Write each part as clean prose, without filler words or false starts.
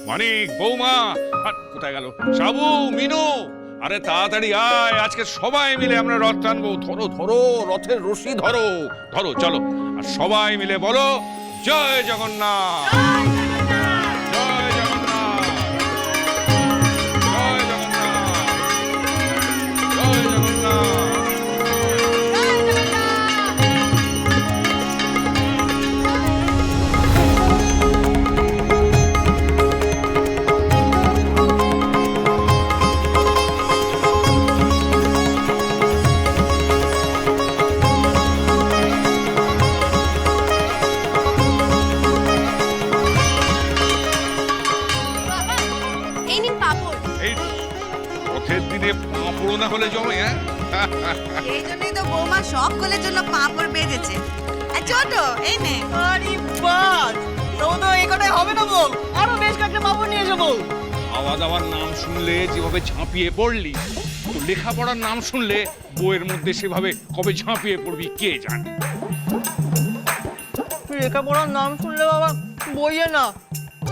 মানিক, বৌমা, আর কোথায় গেল সাবু, মিনু? আরে তাড়াতাড়ি আয়, আজকে সবাই মিলে আমরা রথ টানবো। ধরো ধরো, রথের রশি ধরো ধরো, চলো। আর সবাই মিলে বলো, জয় জগন্নাথ, জয় জগন্নাথ, জয় জগন্নাথ, জয় জগন্নাথ। না হলে জমে, এই জন্যই তো বৌমা সকলের জন্য পাঁপড় বেজেছে। ছোট এই নে। আরে বাস, তো এই কথাই হবে না বউ, আরো বেশ কয়েকটা পাঁপড় নিয়ে যাবো। খাওয়া দাওয়ার নাম শুনলে যেভাবে ঝাঁপিয়ে পড়লি, তো লেখাপড়ার নাম শুনলে বইয়ের মধ্যে সেভাবে কবে ঝাঁপিয়ে পড়বি কে জানে। লেখাপড়ার নাম শুনলে বাবা বইয়ে না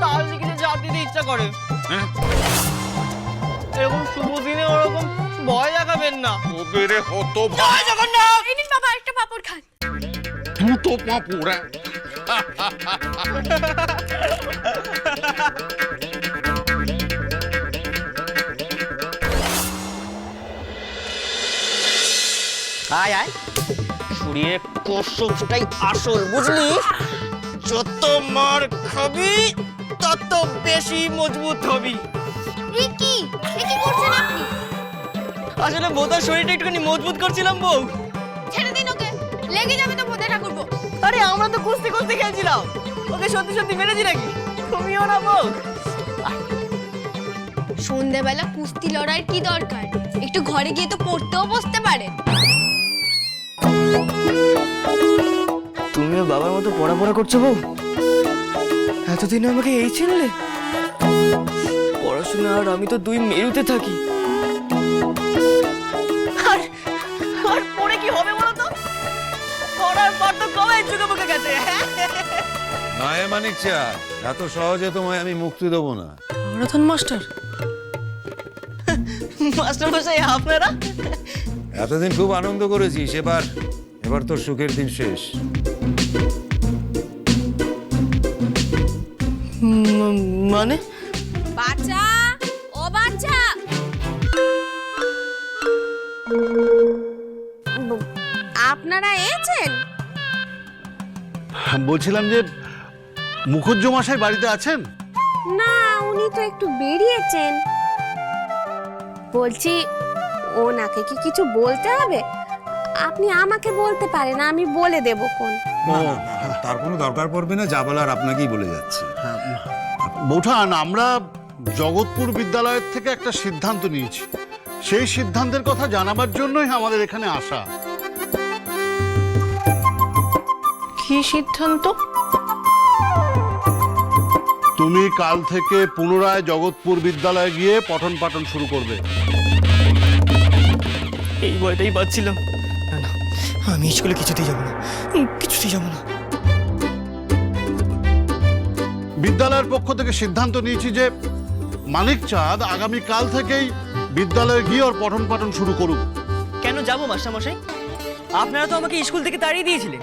তাল লিখে জাত দিতে ইচ্ছা করে। হ্যাঁ, এরকম শুভ দিনে ওরকম ভয় দেখাবেন না। ওবেরে হত জয় জগন্নাথ। এই নিন বাবা, একটা পাঁপড় খান। দুটো পাঁপড়। আয় আয়, শরীরে কষ্টটাই আসল, বুঝলি? যত মার খাবি তত বেশি মজবুত হবি। এ কি করছেন আপনি? আসলে বোধার শরীরটা একটুখানি মজবুত করছিলাম বউ। ছেড়ে দিন ওকে, লেগে যাবে তো বোধা ঠাকুরপো। আরে আমরা তো কুস্তি কুস্তি খেলছিলাম, ওকে সত্যি সত্যি মেরেছি নাকি? তুমিও না বউ? সন্ধ্যাবেলা কুস্তি লড়াইয়ের কি দরকার? একটু ঘরে গিয়ে তো পড়তেও বসতে পারে। তুমিও বাবার মতো পড়াশোনা করছো বউ? এতদিন আমাকে এই চিনলে? পড়াশোনা আর আমি তো দুই মেরুতে থাকি। আর পড়ে কি হবে বলো তো? পড়ার পর তো কবে চুকে মুখে গেছে। নয় মানিক চা, এত সহজে তোমায় আমি মুক্তি দেবো না। রতন মাস্টার, মাস্টার মশাই আপনারা? এতদিন খুব আনন্দ করেছিস, এবার তোর সুখের দিন শেষ। মানে? বাচ্চা, ও বাচ্চা, আপনারা এসেছেন? বলছিলাম যে মুখুজ্জ মশাই বাড়িতে আছেন? না, উনি তো একটু বেরিয়েছেন। বলছি, ওনাকে কি কিছু বলতে হবে? আপনি আমাকে বলতে পারেন, আমি বলে দেব কোন। তার কোনো দরকার পড়বে না, যা বলার আপনাকেই বলে যাচ্ছি। বৌঠান, আমরা জগৎপুর বিদ্যালয়ের থেকে একটা সিদ্ধান্ত নিয়েছি। সেই সিদ্ধান্তের কথা জানাবার জন্যই আমাদের এখানে আসা। কি সিদ্ধান্ত? তুমি কাল থেকে পুনরায় জগৎপুর বিদ্যালয়ে গিয়ে পঠন পাঠন শুরু করবে। এই ভয়টাই পাচ্ছিলাম। না না, আমি স্কুলে কিছুতেই যাবো না, কিছুতেই যাবো না। বিদ্যালয়ের পক্ষ থেকে সিদ্ধান্ত নিয়েছি যে মানিক চাঁদ আগামী কাল থেকেই বিদ্যালয়ে গিয়ে ওর পঠন পাঠন শুরু করুক। কেন যাবো মাস্টার মশাই? আপনারা তো আমাকে স্কুল থেকে তাড়িয়ে দিয়েছিলেন,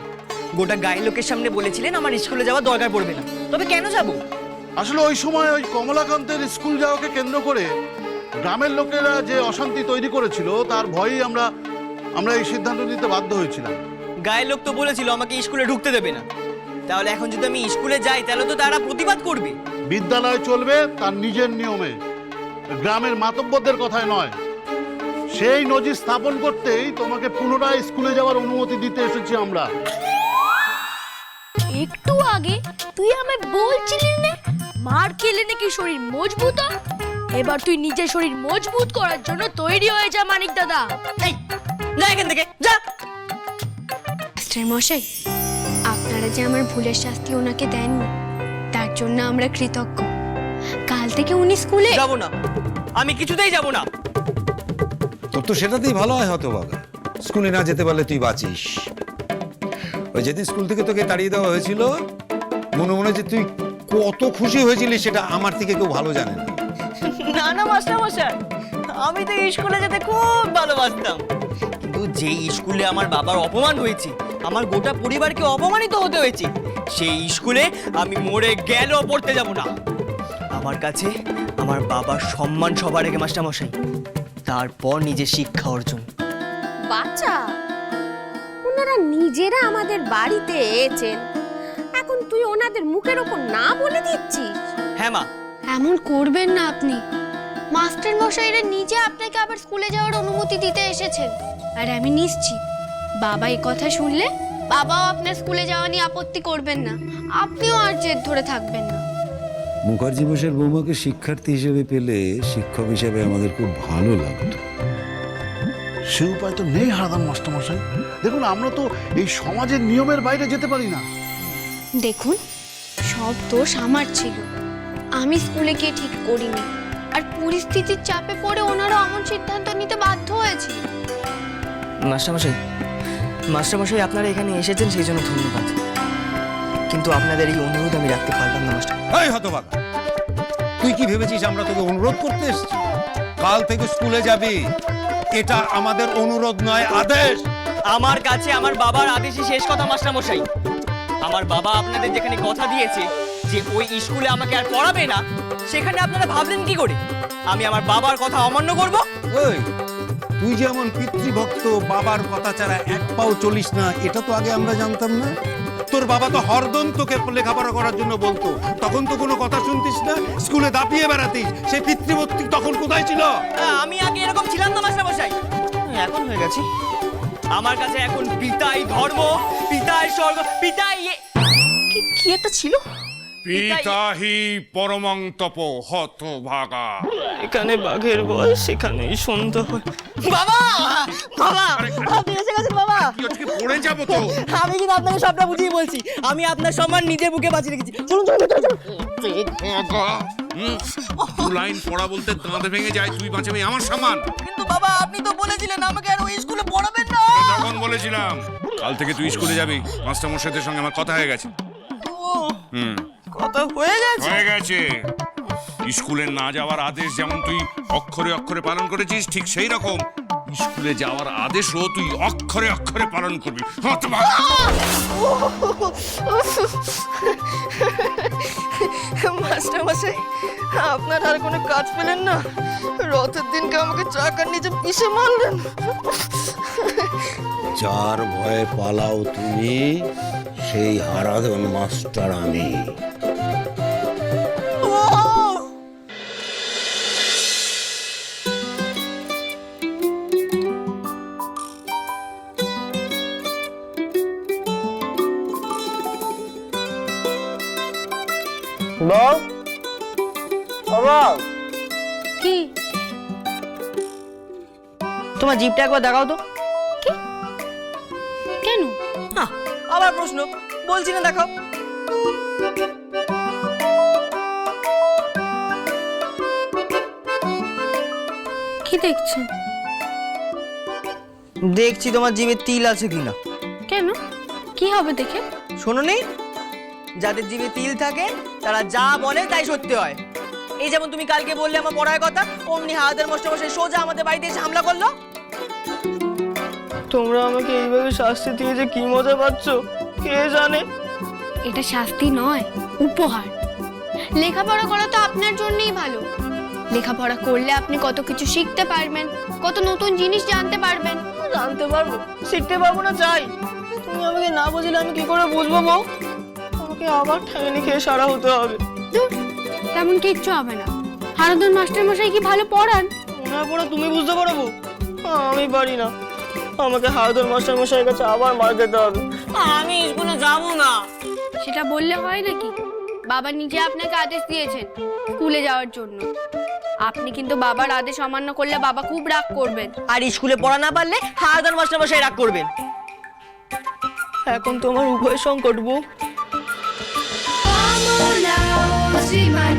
গোটা গায়ের লোকের সামনে বলেছিলেন আমার স্কুলে যাওয়ার দরকার পড়বে না। তবে কেন যাব? আসলে ওই সময় ওই কমলাকান্তের স্কুল যাওয়াকে কেন্দ্র করে গ্রামের লোকেরা যে অশান্তি তৈরি করেছিল, তার ভয়েই আমরা এই সিদ্ধান্ত নিতে বাধ্য হয়েছিলাম। গায়ের লোক তো বলেছিল আমাকে স্কুলে ঢুকতে দেবে না, তাহলে এখন যদি আমি স্কুলে যাই তাহলে তো তারা প্রতিবাদ করবে। বিদ্যালয় চলবে তার নিজের নিয়মে, গ্রামের মাতব্বরদের কথায় নয়। সেই নজির স্থাপন করতেই তোমাকে পুনরায় স্কুলে যাওয়ার অনুমতি দিতে এসেছি আমরা। একটু আগে তুই আমায় বলছিলি না মার খেলে নাকি শরীর মজবুত হয়। এবার তুই নিজের শরীর মজবুত করার জন্য তৈরি হয়ে যা মানিক দাদা। এই যা এখান থেকে, যা। মাস্টার মশাই, আপনারা যে আমার ভুলের শাস্তি ওনাকে দেননি, তার জন্য আমরা কৃতজ্ঞ। কাল থেকে উনি স্কুলে যাব না, আমি কিছুতেই যাব না। তোর তো সেটাতেই ভালো হয় হতো বাবা, স্কুলে না যেতে পারলে তুই বাঁচিস। ওই যেদিন স্কুল থেকে তোকে তাড়িয়ে দেওয়া হয়েছিল, মনে মনে যে তুই কত খুশি হয়েছিলি সেটা আমার থেকে কেউ ভালো জানে না। না না মাস্টারমশাই, আমি তো স্কুলে যেতে খুব ভালোবাসতাম, কিন্তু যেই স্কুলে আমার বাবার অপমান হয়েছে, আমার গোটা পরিবারকে অপমানিত হতে হয়েছে, সেই স্কুলে আমি মরে গেলেও পড়তে যাব না। আমার কাছে আমার বাবার সম্মান সবার আগে মাস্টারমশাই, তারপর নিজের শিক্ষা অর্জন। বাচ্চা, ওনারা নিজেরা আমাদের বাড়িতে এসেছেন, এখন তুই ওনাদের মুখের ওপর না বলে দিচ্ছিস? হ্যাঁ মা, এমন করবেন না আপনি। মাস্টার মশাইরা নিজে আপনাকে আবার স্কুলে যাওয়ার অনুমতি দিতে এসেছেন, আর আমি নিশ্চিত বাবা এই কথা শুনলে বাবাও আপনার স্কুলে যাওয়া নিয়ে আপত্তি করবেন না, আপনিও আর জেদ ধরে থাকবেন না। মুখার্জি বসের বৌমাকে শিক্ষার্থী হিসেবে পেলে শিক্ষক হিসেবে আমাদের খুব ভালো লাগতো। সে উপায় তো নেই হারাদান মাস্টারমশাই। দেখুন, আমরা তো এই সমাজের নিয়মের বাইরে যেতে পারি না। দেখুন, সব দোষ আমার ছিল, আমি স্কুলে গিয়ে ঠিক করিনি, আর পরিস্থিতির চাপে পড়ে ওনারা এমন সিদ্ধান্ত নিতে বাধ্য হয়েছে। মাস্টারমশাই আপনারা এখানে এসেছেন সেই জন্য ধন্যবাদ, কিন্তু আপনাদের এই অনুরোধ আমি রাখতে পারলাম না মাস্টার। এই হতভাগা, তুই কি ভেবেছিস আমরা তোকে অনুরোধ করতে এসেছি? কাল থেকে স্কুলে যাবি, এটা আমাদের অনুরোধ নয়, আদেশ। আমার কাছে আমার বাবার আদেশই শেষ কথা মাস্টারমশাই। আমার বাবা আপনাদের যেখানে কথা দিয়েছে যে ওই স্কুলে আমাকে আর পড়াবে না, সেখানে আপনারা ভাবলেন কি করে আমি আমার বাবার কথা অমান্য করব? ওই, তুই যেমন পিতৃভক্ত, বাবার কথা ছাড়া এক পাও চলিস না, এটা তো আগে আমরা জানতাম না। তোর বাবা তো হরদম তোকে লেখাপড়া করার জন্য বলতো, তখন তো কোনো কথা শুনতিস না, স্কুলে দাপিয়ে বেড়াতিস। সেই পিতৃভক্তি তখন কোথায় ছিল? আমি আগে এরকম ছিলাম না মাস্টারমশাই, এখন হয়ে গেছি। আমার কাছে এখন পিতাই ধর্ম, পিতাই স্বর্গ, পিতাই কি একটা ছিল, পিতাহি পরমং তপ হতভাগা। এখানে বাঘের বয়স, সেখানেই সন্ধ্যা হয়। বাবা, বাবা, আপনি এসে গেছেন বাবা। কি আজকে পড়ে যাবো তো। আমি কিন্তু আপনাকে সবটা বুঝিয়ে বলছি, আমি আপনার সম্মান নিজের বুকে বাঁচিয়ে রেখেছি। চলুন চলুন চলুন। লাইন পড়া বলতে দাঁত ভেঙে যায়, তুই বাঁচাবি আমার সম্মান। কিন্তু বাবা, আপনি তো বলেছিলেন আমাকে আর ওই স্কুলে পড়াবেন না। তখন বলেছিলাম কাল থেকে তুই স্কুলে যাবি, মাস্টার মশাইদের সঙ্গে আমার কথা হয়ে গেছে। কথা হয়ে গেছে? হয়ে গেছে। স্কুলে না যাওয়ার আদেশ যেমন তুই অক্ষরে অক্ষরে পালন করেছিস, ঠিক সেই রকম স্কুলে যাওয়ার আদেশও তুই অক্ষরে অক্ষরে পালন করবি। মাস্টারমশাই, আপনার আর কোনো কাজ পেলেন না? রথের দিনকে আমাকে চাকার নিচে পিষে মারলেন। যার ভয়ে পালাও তুমি, সেই হারাধন মাস্টার আমি। কি? তোমার জিপটা একবার দেখাও তো। কেন? আবার প্রশ্ন, বলছি না দেখাও। কি দেখছেন? দেখছি তোমার জিভে তিল আছে কিনা। কেন? কি হবে দেখে? শোনোনি, যাদের জিভে তিল থাকে তারা যা বলে তাই সত্যি হয়। এই যেমন তুমি কালকে বললে আমার পড়ার কথা, অমনি হায়াতের মাস্টারমশাই সোজা আমাদের বাড়িতে এসে হামলা করলো। তোমরা আমাকে এইভাবে শাস্তি দিয়ে যে কি মজা পাচ্ছ কে জানে। এটা শাস্তি নয়, উপহার। লেখাপড়া করা তো আপনার জন্যই ভালো। লেখাপড়া করলে আপনি কত কিছু শিখতে পারবেন, কত নতুন জিনিস জানতে পারবেন। জানতে পারবো, শিখতে পারবো না চাই। তুমি আমাকে না বুঝলে আমি কি করে বুঝবো বউ? আমাকে আবার ঠ্যাঙানি খেয়ে সারা হতে হবে। ধুর, তেমন কিচ্ছু হবে না। হারাধন মাস্টারমশাই কি ভালো পড়ান? ওনার পড়া তুমি বুঝতে পারো বউ, আমি পারি না। আমাকে হারাধন মাস্টারমশাইয়ের কাছে আবার মার খেতে হবে। আমি স্কুলে যাবো না। সেটা বললে হয় নাকি? বাবা নিজে আপনাকে আদেশ দিয়েছেন স্কুলে যাওয়ার জন্য। আপনি কিন্তু বাবার আদেশ অমান্য করলে বাবা খুব রাগ করবেন। আর স্কুলে পড়া না পারলে হারাধন মাস্টারমশাই রাগ করবেন। এখন তোমার উভয় সংকট বউ। শ্রীমান